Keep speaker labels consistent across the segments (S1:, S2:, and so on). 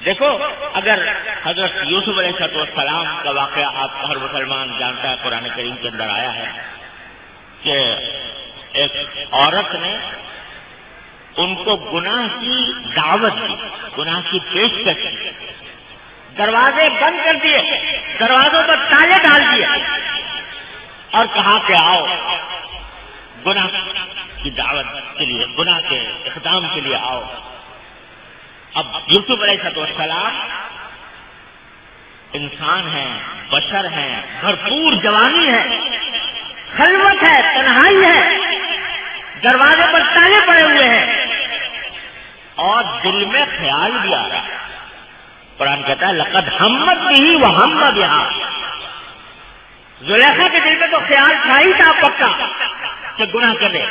S1: دیکھو اگر حضرت یوسف علیہ السلام کا واقعہ آپ ہر مسلمان جانتا ہے، قرآن کریم کے اندر آیا ہے کہ ایک عورت نے ان کو گناہ کی دعوت دی، گناہ کی پیشکش کی، دروازے بند کر دیے، دروازوں پر تالے ڈال دیے اور کہا کہ آؤ گناہ کی دعوت کے لیے، گناہ کے اقدام کے لیے آؤ۔ اب یوسف علیہ السلام انسان ہیں، بشر ہیں، بھرپور جوانی ہے، خلوت ہے، تنہائی ہے، دروازے پر تالے پڑے ہوئے ہیں اور دل میں خیال بھی آ رہا ہے۔ قرآن کہتا ہے لقد ہمت بھی وہم بہا، زلیخا کے دل میں تو خیال تھا ہی تھا پکا کہ گناہ کرے۔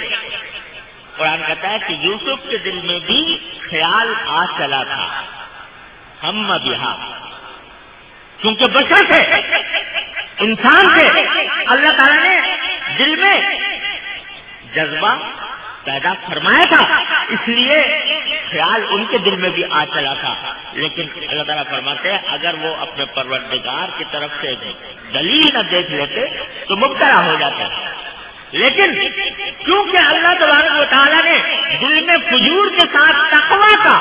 S1: قرآن کہتا ہے کہ یوسف کے دل میں بھی خیال آ چلا تھا، ہم بہا، کیونکہ بشر تھے، انسان تھے، اللہ تعالیٰ نے دل میں جذبہ پیدا فرمایا تھا، اس لیے خیال ان کے دل میں بھی آ چلا تھا۔ لیکن اللہ تعالیٰ فرماتے ہیں اگر وہ اپنے پروردگار کی طرف سے دلیل نہ دیکھ لیتے تو مبتلا ہو جاتے۔ لیکن کیونکہ اللہ تبارک و تعالیٰ نے دل میں فجور کے ساتھ تقویٰ کا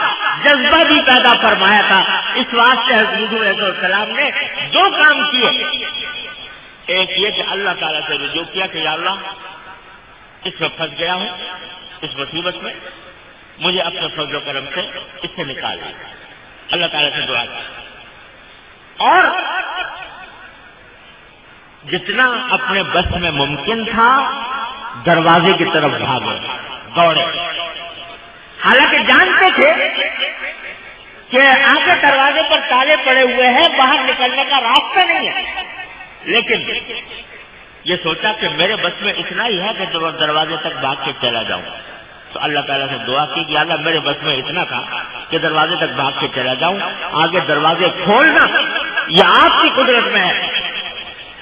S1: جذبہ بھی پیدا فرمایا تھا، اس واسطے حضرت یوسف علیہ السلام نے دو کام کیے۔ ایک یہ کہ اللہ تعالیٰ سے رجوع کیا کہ یا اللہ اس میں پھنس گیا ہوں، اس مصیبت میں، مجھے اپنے فضل و کرم سے اس سے نکال دیا۔ اللہ تعالیٰ سے دعا کی اور جتنا اپنے بس میں ممکن تھا دروازے کی طرف بھاگے، دوڑے، حالانکہ جانتے تھے کہ آگے دروازے پر تالے پڑے ہوئے ہیں، باہر نکلنے کا راستہ نہیں ہے، لیکن یہ سوچا کہ میرے بس میں اتنا ہی ہے کہ دروازے تک بھاگ کے چلا جاؤں۔ تو اللہ تعالیٰ سے دعا کی کہ اللہ میرے بس میں اتنا تھا کہ دروازے تک بھاگ کے چلا جاؤں، آگے دروازے کھولنا یہ آپ کی قدرت میں ہے،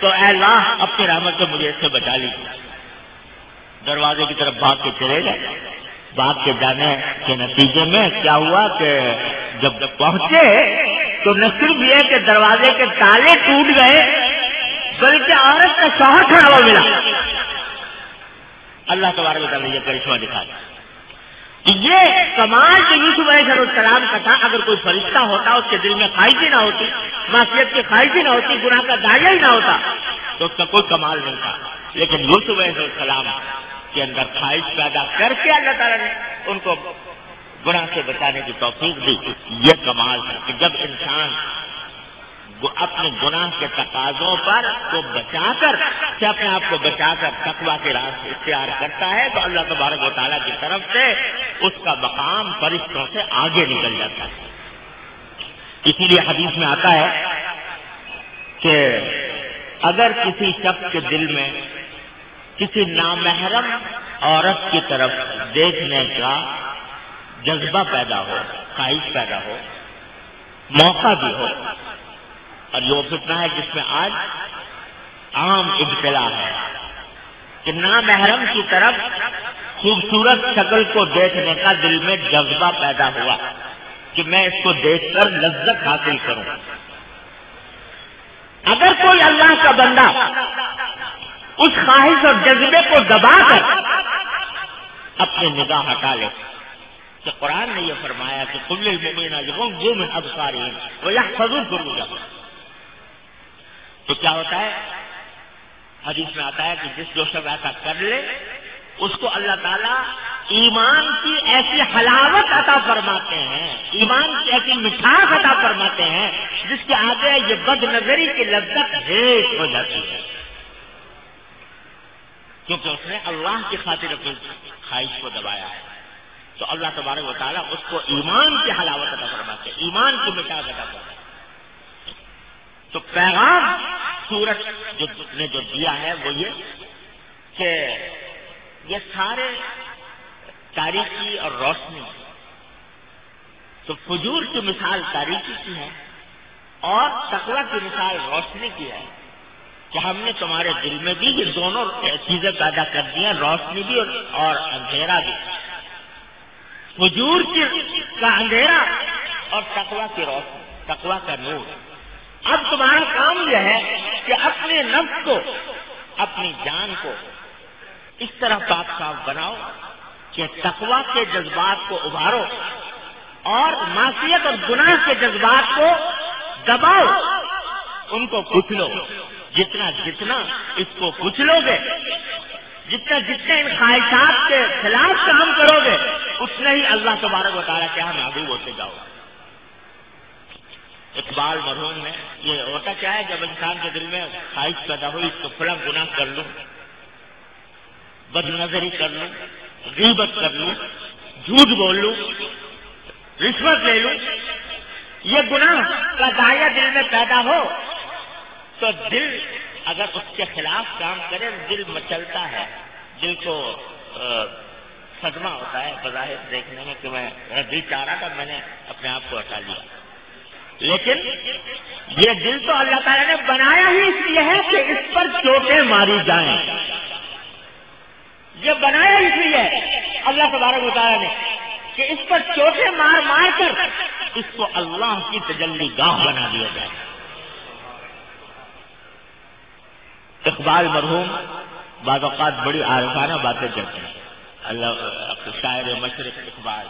S1: تو اے اللہ اپنی رحمت سے مجھے اس سے بچا لیجیے۔ دروازے کی طرف بھاگ کے چلے گئے، بھاگ کے جانے کے نتیجے میں کیا ہوا کہ جب پہنچے تو نہ صرف یہ کہ دروازے کے تالے ٹوٹ گئے بلکہ عورت کا شوہر کھڑا ہوا ملا۔ اللہ تبارک و تعالیٰ نے یہ کرشمہ دکھایا۔ یہ کمال جو یوسف علیہ السلام کا تھا، اگر کوئی فرشتہ ہوتا اس کے دل میں خواہش ہی نہ ہوتی، معصیت کی خواہش ہی نہ ہوتی، گناہ کا داعیہ ہی نہ ہوتا تو اس کا کوئی کمال نہیں تھا۔ لیکن یوسف علیہ السلام کے اندر خواہش پیدا کر کے اللہ تعالیٰ نے ان کو گناہ سے بچانے کی توفیق دی۔ یہ کمال تھا کہ جب انسان اپنے گناہ کے تقاضوں پر کو بچا کر سے اپنے آپ کو بچا کر تقویٰ کے راستے اختیار کرتا ہے تو اللہ تبارک و تعالیٰ کی طرف سے اس کا مقام فرشتوں سے آگے نکل جاتا ہے۔ اسی لیے حدیث میں آتا ہے کہ اگر کسی شخص کے دل میں کسی نامحرم عورت کی طرف دیکھنے کا جذبہ پیدا ہو، خواہش پیدا ہو، موقع بھی ہو، اور یہ فتنہ ہے جس میں آج عام ابتلا ہے کہ نامحرم کی طرف خوبصورت شکل کو دیکھنے کا دل میں جذبہ پیدا ہوا کہ میں اس کو دیکھ کر لذت حاصل کروں۔ اگر کوئی اللہ کا بندہ اس خواہش اور جذبے کو دبا کر اپنی نگاہ ہٹا لے، کہ قرآن نے یہ فرمایا کہ قل للمؤمنین یغضوا من ابصارہم ویحفظوا فروجہم، تو کیا ہوتا ہے؟ حدیث میں آتا ہے کہ جو شخص ایسا کر لے اس کو اللہ تعالیٰ ایمان کی ایسی حلاوت عطا فرماتے ہیں، ایمان کی ایسی مٹھاس عطا فرماتے ہیں جس کے آگے یہ بد نظری کی لذت ہیٹ ہو جاتی ہے، کیونکہ اس نے اللہ کی خاطر اپنی خواہش کو دبایا ہے۔ تو اللہ تبارک و تعالیٰ اس کو ایمان کی حلاوت عطا فرماتے ہیں، ایمان کی مٹھاس عطا فرماتے ہیں۔ تو پیغام سورت نے جو دیا ہے وہ یہ کہ یہ سارے تاریکی اور روشنی، تو فجور کی مثال تاریکی کی ہے اور تقویٰ کی مثال روشنی کی ہے کہ ہم نے تمہارے دل میں بھی یہ دونوں چیزیں پیدا کر دی ہیں، روشنی بھی اور اندھیرا بھی۔ فجور کا اندھیرا اور تقویٰ کی روشنی، تقویٰ کا نور۔ اب تمہارا کام یہ ہے کہ اپنے نفس کو، اپنی جان کو اس طرح پاک صاف بناؤ کہ تقویٰ کے جذبات کو ابھارو اور معصیت اور گناہ کے جذبات کو دباؤ، ان کو کچلو۔ جتنا جتنا اس کو کچلو گے، جتنا جتنا ان خواہشات کے خلاف کام کرو گے، اتنا ہی اللہ تبارک و تعالیٰ کے ہاں محبوب ہوتے جاؤ۔ اقبال مرحوم نے، یہ ہوتا کیا ہے جب انسان کے دل میں خواہش پیدا ہوئی اس کو فلاں گناہ کر لوں، بد نظری کر لوں، غیبت کر لوں، جھوٹ بول لوں، رشوت لے لوں، یہ گناہ کا داعیہ دل میں پیدا ہو تو دل اگر اس کے خلاف کام کرے دل مچلتا ہے، دل کو صدمہ ہوتا ہے بظاہر دیکھنے میں کہ میں دل چاہ رہا تھا، میں نے اپنے آپ کو ہٹا لیا۔ لیکن یہ دل تو اللہ تعالیٰ نے بنایا ہی اس لیے ہے کہ اس پر چوٹیں ماری جائیں، یہ بنایا اس لیے اللہ تبارک و تعالیٰ نے کہ اس پر چوٹیں مار مار کر اس کو اللہ کی تجلی گاہ بنا دیا جائے۔ اقبال مرحوم بعض اوقات بڑی عارفانہ باتیں کرتے ہیں، اللہ شاعر مشرق اقبال،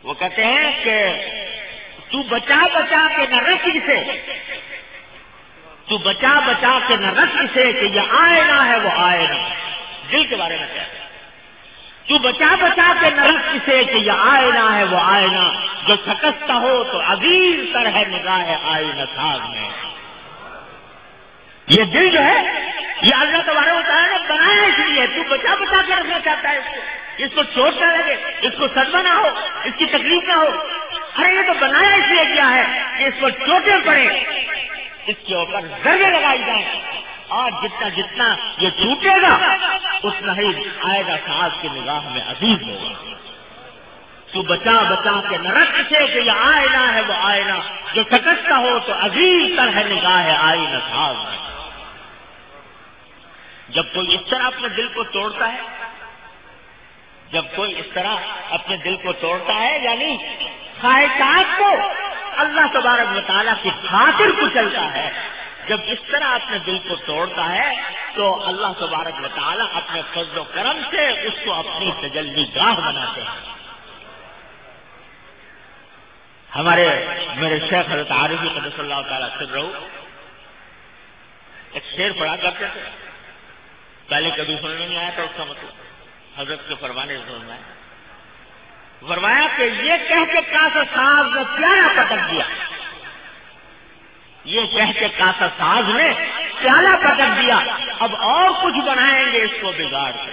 S1: وہ کہتے ہیں کہ تو بچا بچا کے نہ رکھ اسے، تو بچا بچا کے نہ رکھ اسے کہ یہ آئینہ ہے وہ آئینہ، دل کے بارے میں کہتے ہیں، تو بچا بچا کے نہ رکھ اسے کہ یہ آئینہ ہے وہ آئینہ، جو شکستہ ہو تو عظیم تر ہے نگاہ آئینہ ساز میں۔ یہ دل جو ہے یہ اللہ تبارک و تعالیٰ نے بنایا اس لیے، تو بچا بچا کے رکھنا چاہتا ہے اس کو چوٹ نہ لگے، اس کو صدمہ نہ ہو، اس کی تکلیف نہ ہو۔ ارے یہ تو بنایا اس لیے کیا ہے کہ اس کو چوٹیں پڑے، اس کے اوپر ضربیں لگائی جائیں، اور جتنا جتنا یہ ٹوٹے گا اتنا ہی آئے گا ساز کی نگاہ میں عزیز ہوگا۔ تو بچا بچا کے نہ رکھ اسے کہ یہ آئینہ ہے وہ آئینہ، جو شکستہ ہو تو عزیز تر ہے نگاہ آئینہ ساز میں۔ جب کوئی اس طرح اپنے دل کو توڑتا ہے، جب کوئی اس طرح اپنے دل کو توڑتا ہے، یعنی خواہشات کو اللہ تبارک و تعالیٰ کی خاطر کچلتا ہے، جب اس طرح اپنے دل کو توڑتا ہے تو اللہ تبارک و تعالیٰ اپنے فضل و کرم سے اس کو اپنی تجلی گاہ بناتے ہیں۔ میرے شیخ حضرت عارفی قدس اللہ تعالیٰ سرہ ایک شعر پڑھا کرتے تھے، پہلے کبھی سننے نہیں آیا تھا، اس کا مطلب حضرت کے فرمانے سے سننا ہے۔ فرمایا کہ یہ کہہ کے کاسا ساز نے پیالہ پٹک دیا، یہ کہہ کے کاسا ساز نے پیالہ پٹک دیا، اب اور کچھ بنائیں گے اس کو بگاڑ کے۔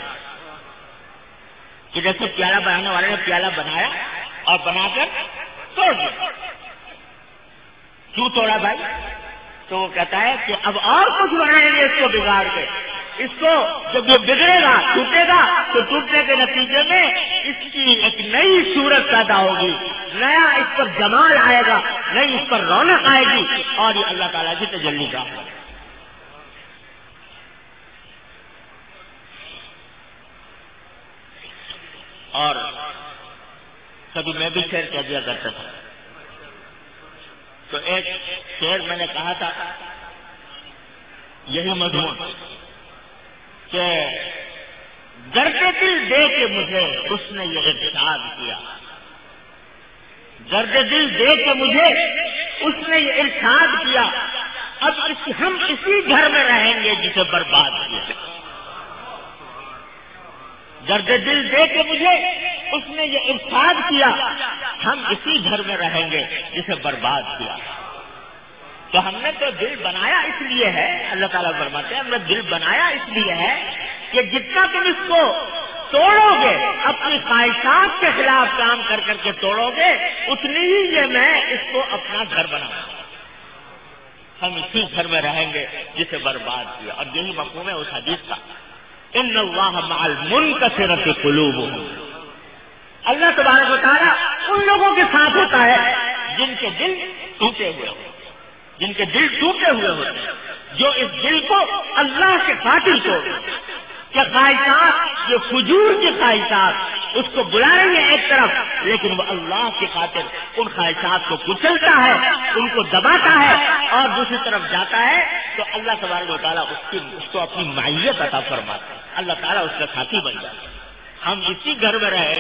S1: کہ جیسے پیالہ بنانے والے نے پیالہ بنایا اور بنا کر توڑ دیا، کیوں توڑا بھائی؟ تو وہ کہتا ہے کہ اب اور کچھ بنائیں گے اس کو بگاڑ کے، اس کو جب یہ بگڑے گا ٹوٹے گا تو ٹوٹنے کے نتیجے میں اس کی ایک نئی صورت پیدا ہوگی، نیا اس پر جمال آئے گا، نئی اس پر رونق آئے گی، اور یہ اللہ تعالیٰ کی تجلی کا ہے۔ اور کبھی میں بھی شعر کہہ دیا کرتا تھا، تو ایک شعر میں نے کہا تھا یہی مضمون کہ درد دل دے کے مجھے اس نے یہ ارشاد کیا، درد دل دے کے مجھے اس نے یہ ارشاد کیا، اب ہم اسی گھر میں رہیں گے جسے برباد کیا۔ درد دل دے کے مجھے اس نے یہ ارشاد کیا، ہم اسی گھر میں رہیں گے جسے برباد کیا۔ تو ہم نے تو دل بنایا اس لیے ہے، اللہ تعالیٰ فرماتے ہیں ہم نے دل بنایا اس لیے ہے کہ جتنا تم اس کو توڑو گے، اپنی خواہشات کے خلاف کام کر کر کے توڑو گے، اتنی ہی یہ میں اس کو اپنا گھر بناؤں گا، ہم اسی گھر میں رہیں گے جسے برباد کیا۔ اور یہی مفہوم ہے اس حدیث کا، ان اللہ مع المنکسرۃ قلوبہم، اللہ تبارک و تعالیٰ ان لوگوں کے ساتھ ہوتا ہے جن کے دل ٹوٹے ہوئے ہوتے ہیں، جن کے دل ٹوٹے ہوئے ہوتے ہیں، جو اس دل کو اللہ کے خاطر توڑ، کہ خواہشات، یہ فجور کی خواہشات اس کو بلا رہی ہے ایک طرف، لیکن وہ اللہ کی خاطر ان خواہشات کو کچلتا ہے، ان کو دباتا ہے اور دوسری طرف جاتا ہے تو اللہ تبارک و تعالیٰ اس کو اپنی معیت عطا فرماتا ہے، اللہ تعالیٰ اس کا ساتھی بن جاتا ہے۔ ہم اسی گھر میں رہے